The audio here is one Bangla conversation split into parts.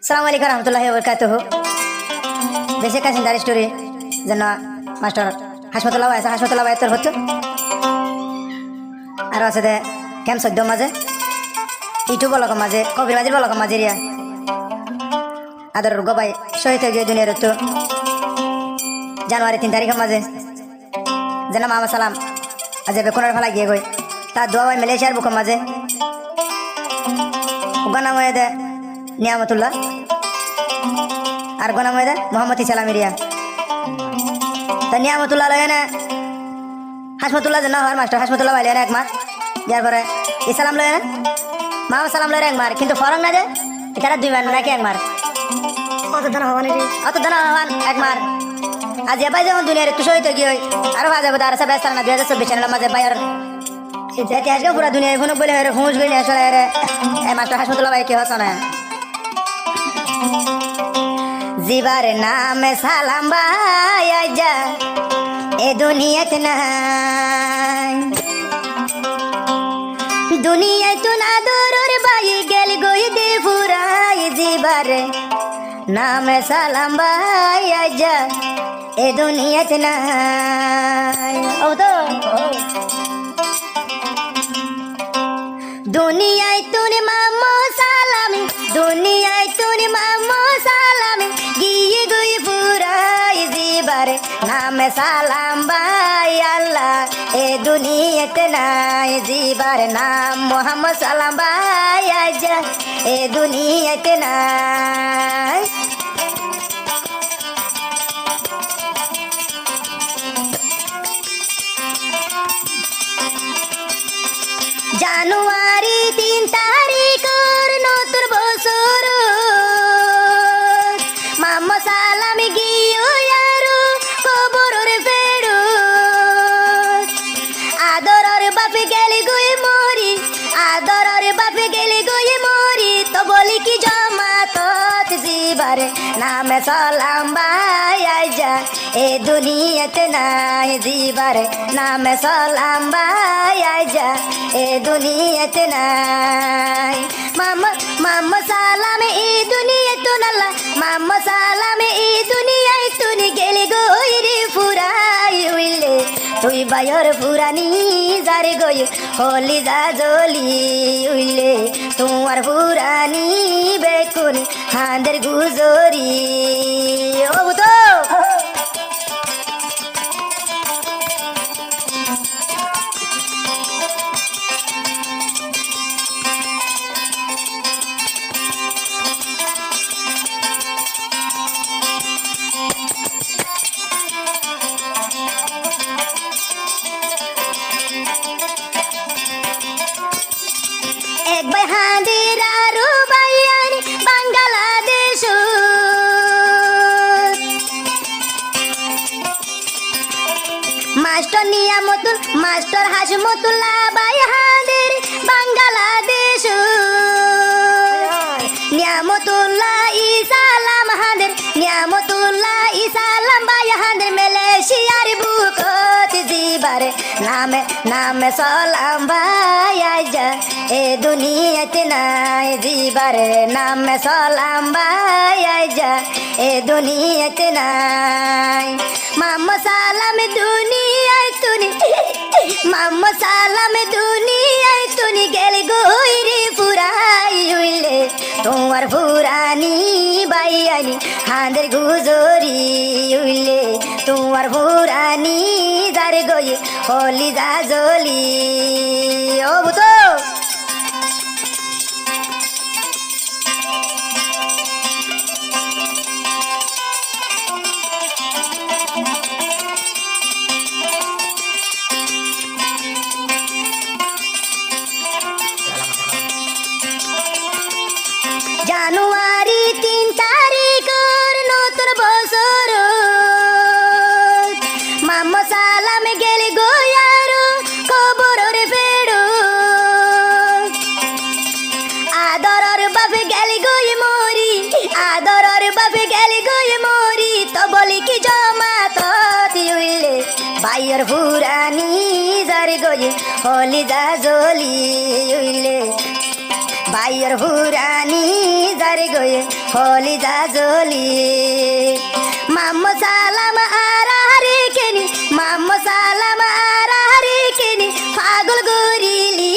সালাম আলাইকুম রহমতুল্লাহি ওয়া বারাকাতুহু। বেসিক কাসিন্দার স্টোরি যেন মাস্টার হাসমতুল্লাহ আছে, হাসমতুল্লাহ তোর হতো আর আছে দে ক্যাম্প সদ্য মাঝে ইউটিউব বলক মাঝে কবির মাঝে বলক মাঝে রিয়া আদর গবাই শহীদ হয়ে গিয়ে দুনিয়ার তো জানুয়ারি 3 তারিখের মাঝে যেন মামা সালাম আজ বেকুনের ফেলা গিয়ে গই তার দোয়া মালয়েশিয়ার বুকের মাঝে গনাম হয়ে দে নিয়ামতুল্লাহ আর গনাম হয়ে দে মোহাম্মদ ইসালাম রিয়া তা নিয়ামতুল্লাহ লয় না হাসমতুল্লাহ যেন হওয়ার মাস্টার হাসমতুল্লাহ বাইলে না এক মাস যার পরে ইসালাম লয় না মামা সালাম লয় এক মার কিন্তু ফরক না যে এখানে 2 মার নাকি এক মার অত দানা হওয়ান এক মার আজ এবার যেমন দুনিয়ার একটু শহীদ গিয়ে আরো বাজে বোধ আর সব ব্যস্ত না 2024 সালের মাঝে বাইর ইতিহাস পুরা দুনিয়ায় ফোন বলে হুঁশ গই আসলে মাস্টার হাসমতুল্লাহ ভাই কি হস না জিবার নাম সালাম ভাই আজা এ দুনিয়াতে নাই দুনিয়ায় তো না দরর ভাই গেল গই দে ফুরাই জিবার নাম সালাম ভাই আজা এ দুনিয়াতে নাই ও তো দুনিয়ায় তুনি মামো সালামি দুনিয়ায় তুনি মামো সালামি গিয়ে গই ফুরাই জিবারে নাম সালাম ভাই আল্লাহ এ দুনিয়াতে নাই জিবার নাম মোহাম্মদ সালাম ভাই আজা এ দুনিয়াতে নাই জানুয়ারি 3 তারিখের নতুন বছর মামা সালামি গিয়ে আরো কবরের ফেরো আদরের বাপে গেলে গই মরি আদরের বাপে গেলে গই মরি তো বলি কি জমাত জিবারে নামে সালাম ভাই আইজা এ দুনিয়াতে নাই জিবারে নামে সালাম ভাই আইজা এ দুনিয়াতে নাই মামা মামা সালামে এই দুনিয়া তো নাল্লা মামা সালামে এই দুনিয়ায় তুই গেলে গই রে ফুরাই উইলে তুই বায়র ফুরানি যারে গই হলি যা জলি উইলে তোমার ফুরানি বেকুন হাঁদের গুজরি ও তো এক ভাই হাঁদের আরো বাইয়ানি বাংলাদেশ মাস্টার নিয়ামতুল মাস্টার হাসমতুল্লাহ ভাই হাঁদের বাংলাদেশ নিয়ামতুল্লাহ ইসালাম হাঁদের নিয়ামতুল্লাহ ইসালাম ভাই হাঁদের মালয়েশিয়ার বুকত জিবারে নামে নামে সালাম ভাই আইজা এ দুনিয়াতে নাই জিবারে নামে সালাম ভাই আইজা এ দুনিয়াতে নাই মামা সালাম দুনিয়ায় তুনি মামা সালাম দুনিয়ায় তুনি গেল গই রে ফুরাই উইলে তোমার ফুরানি বাইয়ানি হাঁদের গুজরি উইলে তোমার ফুরানি যার গই হলি যা জলি ও তো জানুয়ারি 3 তারিখের নতুন বছর মামা সালাম গেলে গই আরো কবরের ফেরো আদরের বাপে গেলে গই মরি আদরের বাপে গেলে গই মরি তো বলি কি জমাত উইলে বাইয়ের ফুরানি যার গই হলি যা জলি উইলে বাইয়ের হুরানি যারে গয়ে হলি যা জলি মাম্মা সালাম আরারে কেনি মাম্মা সালাম আরারে কেনি পাগল গরিলি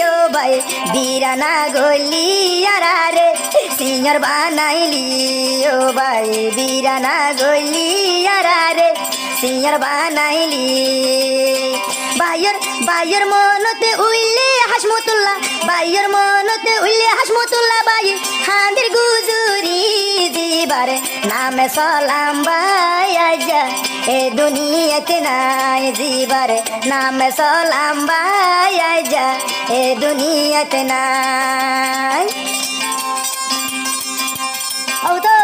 ও ভাই বিরানা গলি আরারে সিঙ্গার বানাইলি ও ভাই বিরানা গলি আরারে সিঙ্গার বানাইলি বাইয়ের মনতে উইলে হাসমতুল্লাহ বাইয়ের মনতে উইলে হাসমতুল্লাহ বাই হাঁদের গুজুরি দিবারে নামে সালাম বাই আজা এ দুনিয়াতে নাই দিবারে নামে সালাম বাই আজা এ দুনিয়াতে নাই ও তো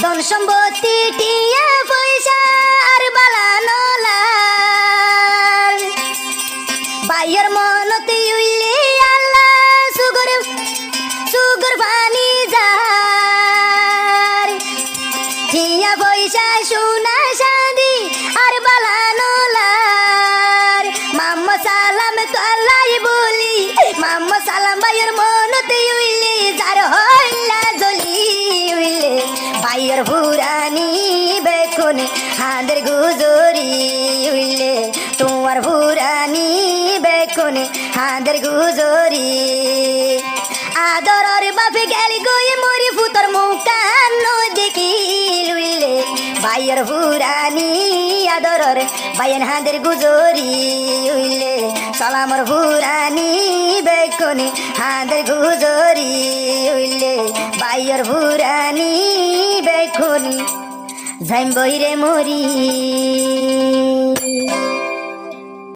ধন সম্পত্তি টিয়া পয়সা আর বালানো লাল বাইয়ের মনতে উইলে আল্লাহ সুগর পানি যার টিয়া পয়সা সোনা চাঁদি আর বালানো লাল মাম্মা সালাম তো আল্লাহ বলি মাম্মা সালাম বাইয়ের মনতে উইলে যার হইলা জলি উইলে বাইয়ের ভুরানি বেকুনে হাঁদের গুজরি উইলে তোমার ভুরানি বেকুনে হাঁদের গুজরি আদরের বাপে গেলি গয়ে মরি ফুতর মুখান দেখি উইলে বাইয়ের ভুরানি আদরের বাইয়ের হাঁদের গুজরি উইলে সালামর ভুরানি বেকুনে হাঁদের গুজরি উইলে বাইয়ের ভুরানি বেকুনি যাইম বইরে মরি